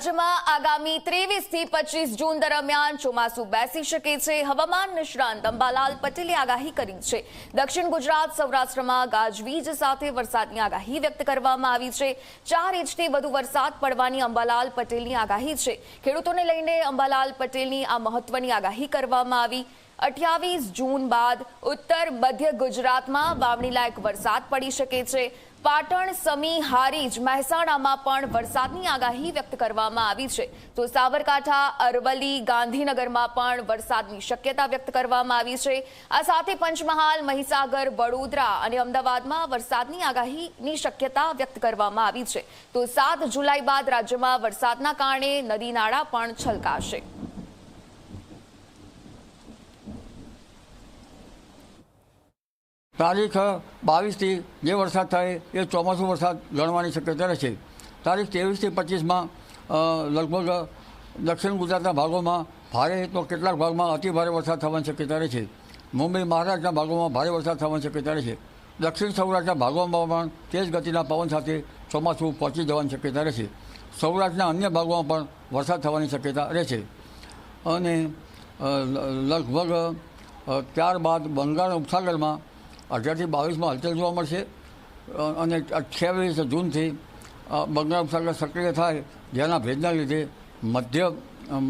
રાજ્યમાં આગામી 23 થી 25 જૂન દરમિયાન ચોમાસું બેસી શકે છે. હવામાન નિષ્ણાંત અંબાલાલ પટેલે આગાહી કરી છે. દક્ષિણ ગુજરાત સૌરાષ્ટ્રમાં ગાજવીજ સાથે વરસાદની આગાહી વ્યક્ત કરવામાં આવી છે. 4 ઇંચથી વધુ વરસાદ પડવાની અંબાલાલ પટેલની આગાહી છે. ખેડૂતોને લઈને અંબાલાલ પટેલની આ મહત્વની આગાહી કરવામાં આવી. 28 જૂન બાદ ઉત્તર મધ્ય ગુજરાતમાં વાવણી લાયક વરસાદ પડી શકે છે. પાટણ, સમી, હારીજ, મહેસાણામાં પણ વરસાદની આગાહી વ્યક્ત કરવામાં આવી છે. તો સાબરકાંઠા, અરવલ્લી, ગાંધીનગરમાં પણ વરસાદની શક્યતા વ્યક્ત કરવામાં આવી છે. આ સાથે પંચમહાલ, મહીસાગર, વડોદરા અને અમદાવાદમાં વરસાદની આગાહીની શક્યતા વ્યક્ત કરવામાં આવી છે. તો 7 જુલાઈ બાદ રાજ્યમાં વરસાદના કારણે નદી નાળા પણ છલકાશે. તારીખ 22થી જે વરસાદ થાય એ ચોમાસું વરસાદ ગણવાની શક્યતા રહે છે. તારીખ 23થી 25માં લગભગ દક્ષિણ ગુજરાતના ભાગોમાં ભારે તો કેટલાક ભાગમાં અતિ ભારે વરસાદ થવાની શક્યતા રહે છે. મુંબઈ, મહારાષ્ટ્રના ભાગોમાં ભારે વરસાદ થવાની શક્યતા રહે છે. દક્ષિણ સૌરાષ્ટ્રના ભાગોમાં પણ તેજ ગતિના પવન સાથે ચોમાસું પહોંચી જવાની શક્યતા રહે છે. સૌરાષ્ટ્રના અન્ય ભાગોમાં પણ વરસાદ થવાની શક્યતા રહે છે. અને લગભગ ત્યારબાદ બંગાળ ઉપસાગરમાં 18થી 22માં હલચલ જોવા મળશે અને 28 જૂનથી બંગાળ ઉપસાગર સક્રિય થાય, જેના ભેજના લીધે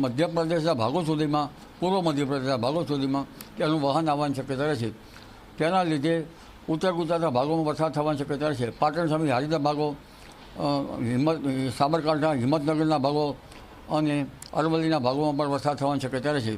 મધ્યપ્રદેશના ભાગો સુધીમાં, પૂર્વ મધ્યપ્રદેશના ભાગો સુધીમાં તેનું વહન આવવાની શક્યતા રહે છે. તેના લીધે ઉત્તર ગુજરાતના ભાગોમાં વરસાદ થવાની શક્યતા રહે છે. પાટણ, સમી, હારીજના ભાગો, સાબરકાંઠા, હિંમતનગરના ભાગો અને અરવલ્લીના ભાગોમાં પણ વરસાદ થવાની શક્યતા રહે છે.